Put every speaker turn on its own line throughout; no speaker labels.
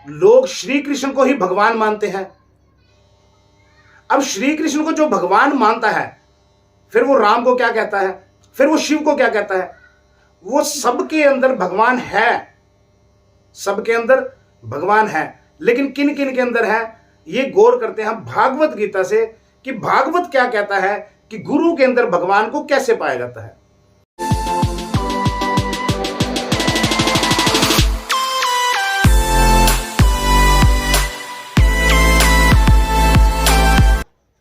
लोग श्री कृष्ण को ही भगवान मानते हैं। अब श्री कृष्ण को जो भगवान मानता है, फिर वो राम को क्या कहता है, फिर वो शिव को क्या कहता है? वो सबके अंदर भगवान है, सबके अंदर भगवान है, लेकिन किन किन के अंदर है ये गौर करते हैं हम भागवत गीता से कि भागवत क्या कहता है कि गुरु के अंदर भगवान को कैसे पाया जाता है।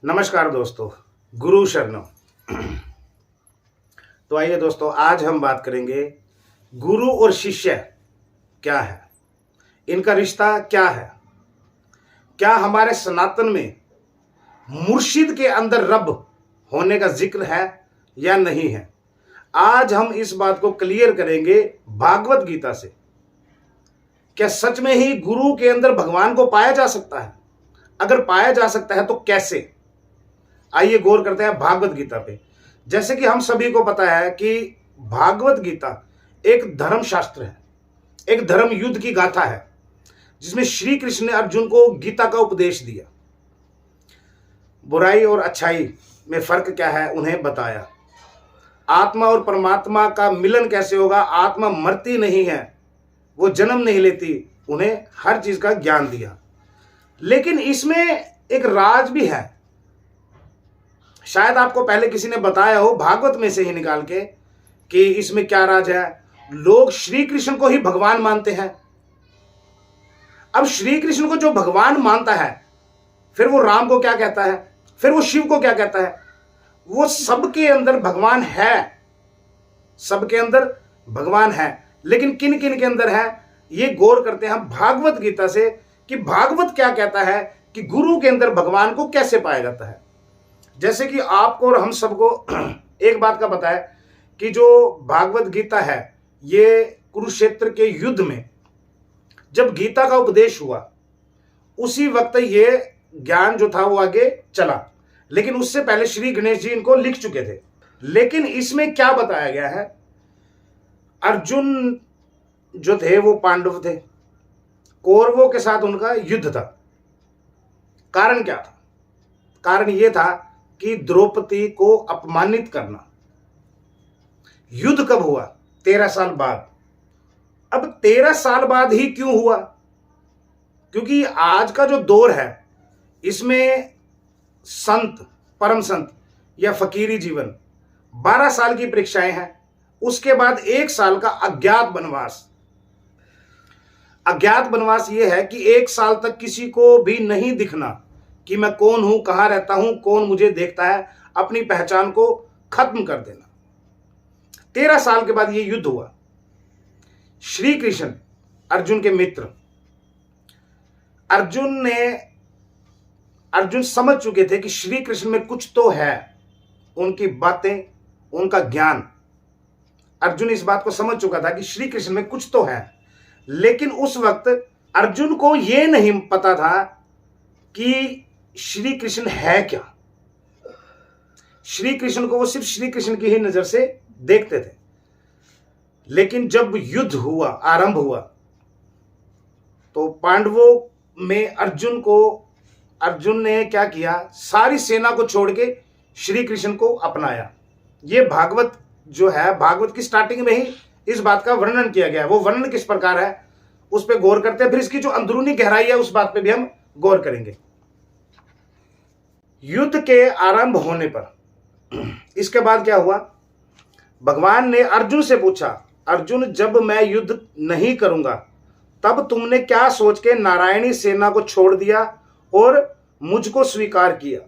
नमस्कार दोस्तों, गुरु शरणम। तो आइए दोस्तों, आज हम बात करेंगे गुरु और शिष्य क्या है, इनका रिश्ता क्या है, क्या हमारे सनातन में मुर्शिद के अंदर रब होने का जिक्र है या नहीं है। आज हम इस बात को क्लियर करेंगे भागवत गीता से। क्या सच में ही गुरु के अंदर भगवान को पाया जा सकता है? अगर पाया जा सकता है तो कैसे? आइए गौर करते हैं भागवत गीता पे। जैसे कि हम सभी को पता है कि भागवत गीता एक धर्म शास्त्र है, एक धर्म युद्ध की गाथा है, जिसमें श्री कृष्ण ने अर्जुन को गीता का उपदेश दिया। बुराई और अच्छाई में फर्क क्या है उन्हें बताया। आत्मा और परमात्मा का मिलन कैसे होगा, आत्मा मरती नहीं है, वो जन्म नहीं लेती, उन्हें हर चीज का ज्ञान दिया। लेकिन इसमें एक राज भी है, शायद आपको पहले किसी ने बताया हो भागवत में से ही निकाल के कि इसमें क्या राज है। लोग श्री कृष्ण को ही भगवान मानते हैं। अब श्री कृष्ण को जो भगवान मानता है, फिर वो राम को क्या कहता है, फिर वो शिव को क्या कहता है? वो सबके अंदर भगवान है, सबके अंदर भगवान है, लेकिन किन किन के अंदर है ये गौर करते हैं हम भागवत गीता से कि भागवत क्या कहता है कि गुरु के अंदर भगवान को कैसे पाया जाता है। जैसे कि आपको और हम सबको एक बात का पता है कि जो भागवत गीता है, ये कुरुक्षेत्र के युद्ध में जब गीता का उपदेश हुआ, उसी वक्त ये ज्ञान जो था वो आगे चला, लेकिन उससे पहले श्री गणेश जी इनको लिख चुके थे। लेकिन इसमें क्या बताया गया है, अर्जुन जो थे वो पांडव थे, कौरवों के साथ उनका युद्ध था। कारण क्या था? कारण ये था कि द्रौपदी को अपमानित करना। युद्ध कब हुआ? 13 साल बाद। अब 13 साल बाद ही क्यों हुआ? क्योंकि आज का जो दौर है इसमें संत, परम संत या फकीरी जीवन 12 साल की परीक्षाएं हैं, उसके बाद 1 साल का अज्ञात वनवास। अज्ञात वनवास यह है कि 1 साल तक किसी को भी नहीं दिखना कि मैं कौन हूं, कहां रहता हूं, कौन मुझे देखता है, अपनी पहचान को खत्म कर देना। 13 साल के बाद यह युद्ध हुआ। श्री कृष्ण अर्जुन के मित्र, अर्जुन समझ चुके थे कि श्री कृष्ण में कुछ तो है, उनकी बातें, उनका ज्ञान। अर्जुन इस बात को समझ चुका था कि श्री कृष्ण में कुछ तो है, लेकिन उस वक्त अर्जुन को यह नहीं पता था कि श्री कृष्ण है क्या। श्री कृष्ण को वो सिर्फ श्री कृष्ण की ही नजर से देखते थे। लेकिन जब युद्ध हुआ, आरंभ हुआ, तो पांडवों में अर्जुन ने क्या किया, सारी सेना को छोड़ के श्री कृष्ण को अपनाया। ये भागवत जो है, भागवत की स्टार्टिंग में ही इस बात का वर्णन किया गया है। वो वर्णन किस प्रकार है उस पर गौर करते हैं, फिर इसकी जो अंदरूनी गहराई है उस बात पे भी हम गौर करेंगे। युद्ध के आरंभ होने पर इसके बाद क्या हुआ, भगवान ने अर्जुन से पूछा, अर्जुन जब मैं युद्ध नहीं करूंगा तब तुमने क्या सोच के नारायणी सेना को छोड़ दिया और मुझको स्वीकार किया?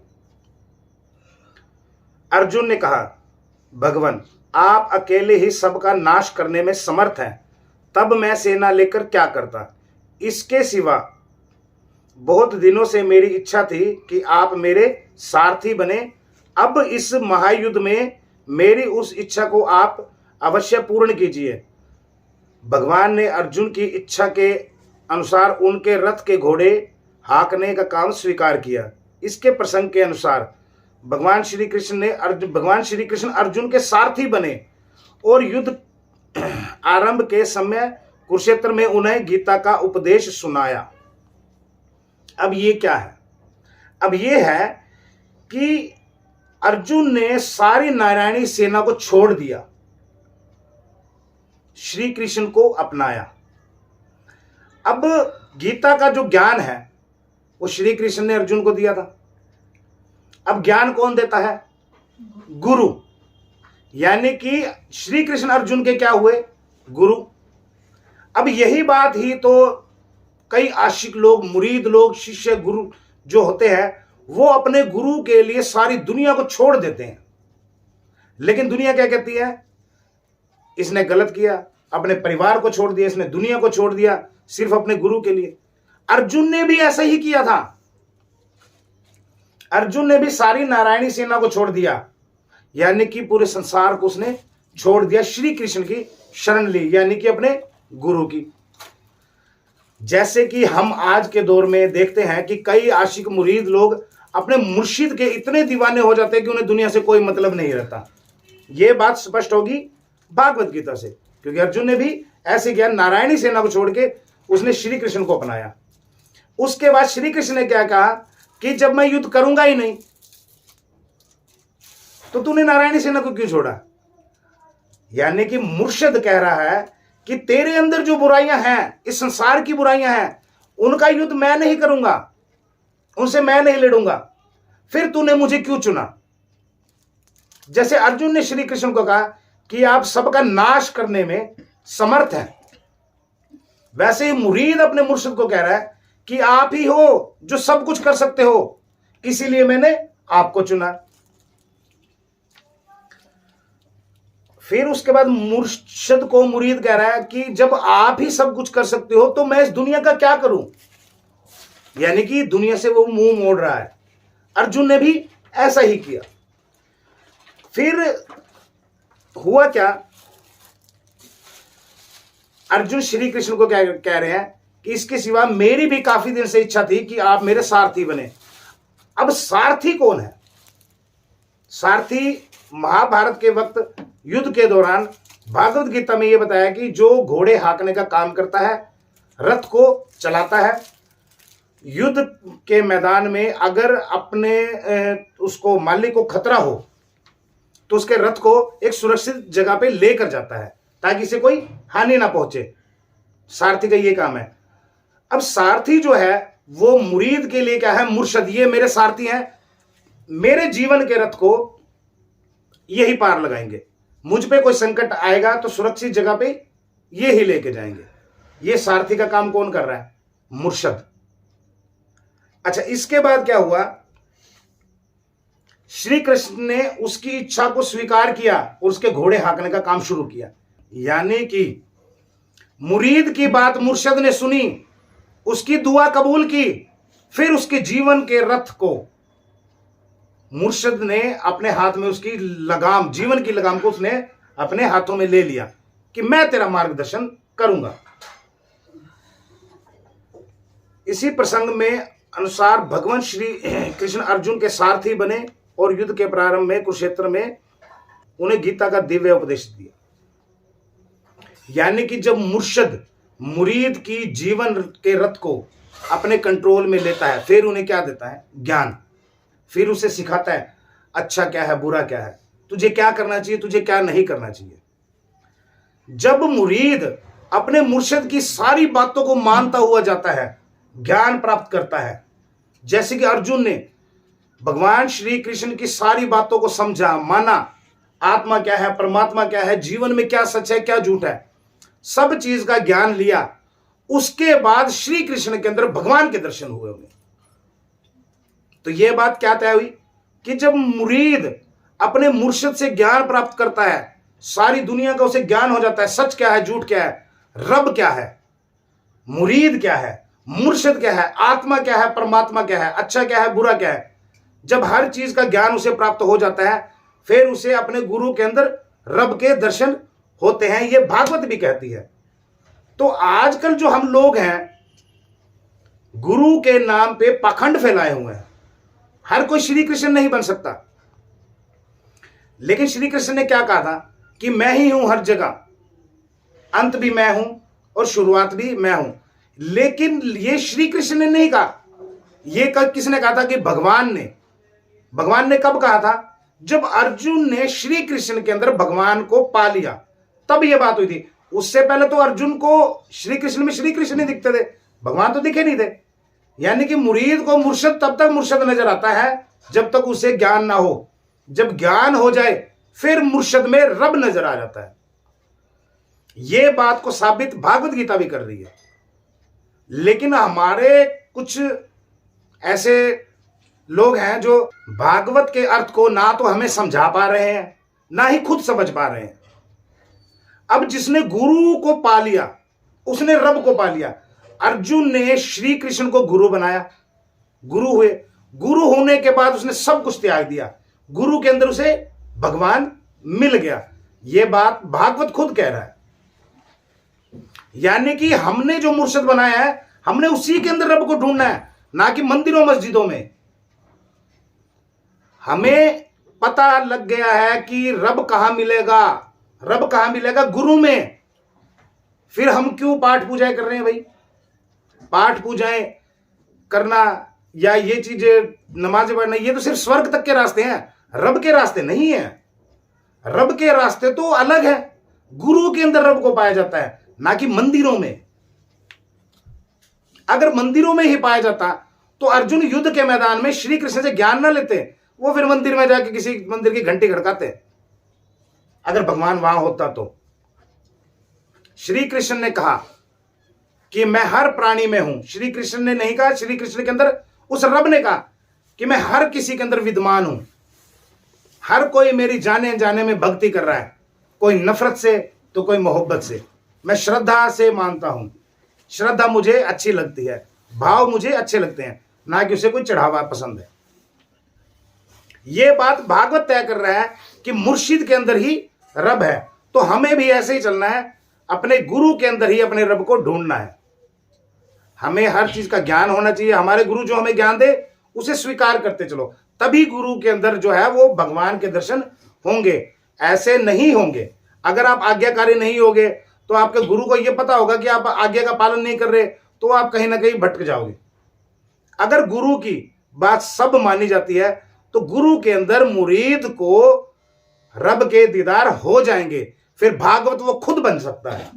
अर्जुन ने कहा, भगवान आप अकेले ही सबका नाश करने में समर्थ हैं, तब मैं सेना लेकर क्या करता। इसके सिवा बहुत दिनों से मेरी इच्छा थी कि आप मेरे सारथी बने। अब इस महायुद्ध में मेरी उस इच्छा को आप अवश्य पूर्ण कीजिए। भगवान ने अर्जुन की इच्छा के अनुसार उनके रथ के घोड़े हाँकने का काम स्वीकार किया। इसके प्रसंग के अनुसार भगवान श्री कृष्ण अर्जुन के सारथी बने और युद्ध आरंभ के समय कुरुक्षेत्र में उन्हें गीता का उपदेश सुनाया। अब ये क्या है? अब ये है कि अर्जुन ने सारी नारायणी सेना को छोड़ दिया, श्री कृष्ण को अपनाया। अब गीता का जो ज्ञान है वो श्री कृष्ण ने अर्जुन को दिया था। अब ज्ञान कौन देता है? गुरु। यानी कि श्री कृष्ण अर्जुन के क्या हुए? गुरु। अब यही बात ही तो कई आशिक लोग, मुरीद लोग, शिष्य गुरु जो होते हैं, वो अपने गुरु के लिए सारी दुनिया को छोड़ देते हैं। लेकिन दुनिया क्या कहती है? इसने गलत किया, अपने परिवार को छोड़ दिया, इसने दुनिया को छोड़ दिया सिर्फ अपने गुरु के लिए। अर्जुन ने भी ऐसा ही किया था। अर्जुन ने भी सारी नारायणी सेना को छोड़ दिया, यानी कि पूरे संसार को उसने छोड़ दिया, श्री कृष्ण की शरण ली, यानी कि अपने गुरु की। जैसे कि हम आज के दौर में देखते हैं कि कई आशिक मुरीद लोग अपने मुर्शिद के इतने दीवाने हो जाते हैं कि उन्हें दुनिया से कोई मतलब नहीं रहता। यह बात स्पष्ट होगी भागवत गीता से, क्योंकि अर्जुन ने भी ऐसे किया, नारायणी सेना को छोड़ के उसने श्री कृष्ण को अपनाया। उसके बाद श्री कृष्ण ने क्या कहा कि जब मैं युद्ध करूंगा ही नहीं तो तूने नारायणी सेना को क्यों छोड़ा? यानी कि मुर्शिद कह रहा है कि तेरे अंदर जो बुराइयां हैं, इस संसार की बुराइयां हैं, उनका युद्ध मैं नहीं करूंगा, उनसे मैं नहीं लड़ूंगा, फिर तूने मुझे क्यों चुना? जैसे अर्जुन ने श्री कृष्ण को कहा कि आप सबका नाश करने में समर्थ हैं, वैसे ही मुरीद अपने मुर्शिद को कह रहा है कि आप ही हो जो सब कुछ कर सकते हो, इसीलिए मैंने आपको चुना। फिर उसके बाद मुर्शिद को मुरीद कह रहा है कि जब आप ही सब कुछ कर सकते हो तो मैं इस दुनिया का क्या करूं? यानी कि दुनिया से वो मुंह मोड़ रहा है। अर्जुन ने भी ऐसा ही किया। फिर हुआ क्या? अर्जुन श्री कृष्ण को क्या कह रहे हैं कि इसके सिवा मेरी भी काफी दिन से इच्छा थी कि आप मेरे सारथी बने। अब सारथी कौन है? सारथी महाभारत के वक्त युद्ध के दौरान भागवत गीता में यह बताया कि जो घोड़े हाँकने का काम करता है, रथ को चलाता है, युद्ध के मैदान में अगर अपने उसको मालिक को खतरा हो तो उसके रथ को एक सुरक्षित जगह पे लेकर जाता है ताकि इसे कोई हानि ना पहुंचे। सारथी का ये काम है। अब सारथी जो है वो मुरीद के लिए क्या है? मुर्शिद। ये मेरे सारथी हैं, मेरे जीवन के रथ को यही पार लगाएंगे, मुझ पे कोई संकट आएगा तो सुरक्षित जगह पे ये ही लेके जाएंगे। ये सारथी का काम कौन कर रहा है? मुर्शिद। अच्छा, इसके बाद क्या हुआ? श्री कृष्ण ने उसकी इच्छा को स्वीकार किया और उसके घोड़े हाँकने का काम शुरू किया। यानी कि मुरीद की बात मुर्शिद ने सुनी, उसकी दुआ कबूल की, फिर उसके जीवन के रथ को मुर्शिद ने अपने हाथ में, उसकी लगाम, जीवन की लगाम को उसने अपने हाथों में ले लिया कि मैं तेरा मार्गदर्शन करूंगा। इसी प्रसंग में अनुसार भगवान श्री कृष्ण अर्जुन के सारथी बने और युद्ध के प्रारंभ में कुरुक्षेत्र में उन्हें गीता का दिव्य उपदेश दिया। यानी कि जब मुर्शिद मुरीद की जीवन के रथ को अपने कंट्रोल में लेता है, फिर उन्हें क्या देता है? ज्ञान। फिर उसे सिखाता है अच्छा क्या है, बुरा क्या है, तुझे क्या करना चाहिए, तुझे क्या नहीं करना चाहिए। जब मुरीद अपने मुर्शिद की सारी बातों को मानता हुआ जाता है, ज्ञान प्राप्त करता है, जैसे कि अर्जुन ने भगवान श्री कृष्ण की सारी बातों को समझा, माना, आत्मा क्या है, परमात्मा क्या है, जीवन में क्या सच है, क्या झूठ है, सब चीज का ज्ञान लिया। उसके बाद श्री कृष्ण के अंदर भगवान के दर्शन हुए उन्हें। तो यह बात क्या तय हुई कि जब मुरीद अपने मुर्शिद से ज्ञान प्राप्त करता है, सारी दुनिया का उसे ज्ञान हो जाता है, सच क्या है, झूठ क्या है, रब क्या है, मुरीद क्या है, मुर्शिद क्या है, आत्मा क्या है, परमात्मा क्या है, अच्छा क्या है, बुरा क्या है। जब हर चीज का ज्ञान उसे प्राप्त हो जाता है, फिर उसे अपने गुरु के अंदर रब के दर्शन होते हैं। यह भागवत भी कहती है। तो आजकल जो हम लोग हैं, गुरु के नाम पे पाखंड फैलाए हुए हैं। हर कोई श्री कृष्ण नहीं बन सकता, लेकिन श्री कृष्ण ने क्या कहा था कि मैं ही हूं हर जगह, अंत भी मैं हूं और शुरुआत भी मैं हूं। लेकिन ये श्री कृष्ण ने नहीं कहा, ये किसने कहा था कि भगवान ने कब कहा था? जब अर्जुन ने श्री कृष्ण के अंदर भगवान को पा लिया, तब ये बात हुई थी। उससे पहले तो अर्जुन को श्री कृष्ण में श्री कृष्ण ही दिखते थे, भगवान तो दिखे नहीं थे। यानी कि मुरीद को मुर्शद तब तक मुर्शद नजर आता है जब तक उसे ज्ञान ना हो। जब ज्ञान हो जाए फिर मुर्शद में रब नजर आ जाता है। यह बात को साबित भागवत गीता भी कर रही है। लेकिन हमारे कुछ ऐसे लोग हैं जो भागवत के अर्थ को ना तो हमें समझा पा रहे हैं, ना ही खुद समझ पा रहे हैं। अब जिसने गुरु को पा लिया, उसने रब को पा लिया। अर्जुन ने श्री कृष्ण को गुरु बनाया, गुरु हुए। गुरु होने के बाद उसने सब कुछ त्याग दिया, गुरु के अंदर उसे भगवान मिल गया। यह बात भागवत खुद कह रहा है। यानी कि हमने जो मुर्शद बनाया है, हमने उसी के अंदर रब को ढूंढना है, ना कि मंदिरों मस्जिदों में। हमें पता लग गया है कि रब कहां मिलेगा, रब कहां मिलेगा? गुरु में। फिर हम क्यों पाठ पूजाएं कर रहे हैं भाई? पाठ पूजाएं करना या ये चीजें नमाजें पढ़ना, ये तो सिर्फ स्वर्ग तक के रास्ते हैं, रब के रास्ते नहीं है। रब के रास्ते तो अलग है। गुरु के अंदर रब को पाया जाता है, ना कि मंदिरों में। अगर मंदिरों में ही पाया जाता तो अर्जुन युद्ध के मैदान में श्री कृष्ण से ज्ञान ना लेते, वो फिर मंदिर में जाके किसी मंदिर की घंटी खड़काते। अगर भगवान वहां होता तो। श्री कृष्ण ने कहा कि मैं हर प्राणी में हूं। श्री कृष्ण ने नहीं कहा, श्री कृष्ण के अंदर उस रब ने कहा कि मैं हर किसी के अंदर विद्यमान हूं। हर कोई मेरी जाने अनजाने में भक्ति कर रहा है, कोई नफरत से तो कोई मोहब्बत से। मैं श्रद्धा से मानता हूं, श्रद्धा मुझे अच्छी लगती है, भाव मुझे अच्छे लगते हैं, ना कि उसे कोई चढ़ावा पसंद है। यह बात भागवत तय कर रहा है कि मुर्शिद के अंदर ही रब है। तो हमें भी ऐसे ही चलना है, अपने गुरु के अंदर ही अपने रब को ढूंढना है। हमें हर चीज का ज्ञान होना चाहिए। हमारे गुरु जो हमें ज्ञान दे उसे स्वीकार करते चलो, तभी गुरु के अंदर जो है वो भगवान के दर्शन होंगे। ऐसे नहीं होंगे। अगर आप आज्ञाकारी नहीं होगे तो आपके गुरु को यह पता होगा कि आप आज्ञा का पालन नहीं कर रहे, तो आप कहीं ना कहीं भटक जाओगे। अगर गुरु की बात सब मानी जाती है तो गुरु के अंदर मुरीद को रब के दीदार हो जाएंगे। फिर भागवत वो खुद बन सकता है,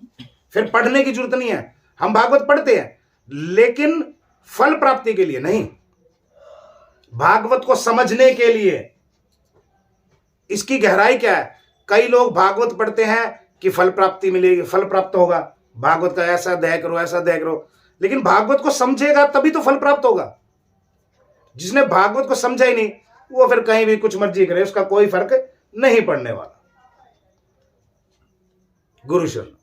फिर पढ़ने की जरूरत नहीं है। हम भागवत पढ़ते हैं लेकिन फल प्राप्ति के लिए नहीं, भागवत को समझने के लिए। इसकी गहराई क्या है? कई लोग भागवत पढ़ते हैं कि फल प्राप्ति मिलेगी, फल प्राप्त होगा, भागवत का ऐसा अध्याय करो, ऐसा अध्याय करो। लेकिन भागवत को समझेगा तभी तो फल प्राप्त होगा। जिसने भागवत को समझा ही नहीं, वो फिर कहीं भी कुछ मर्जी करे, उसका कोई फर्क नहीं पड़ने वाला। गुरु शरण।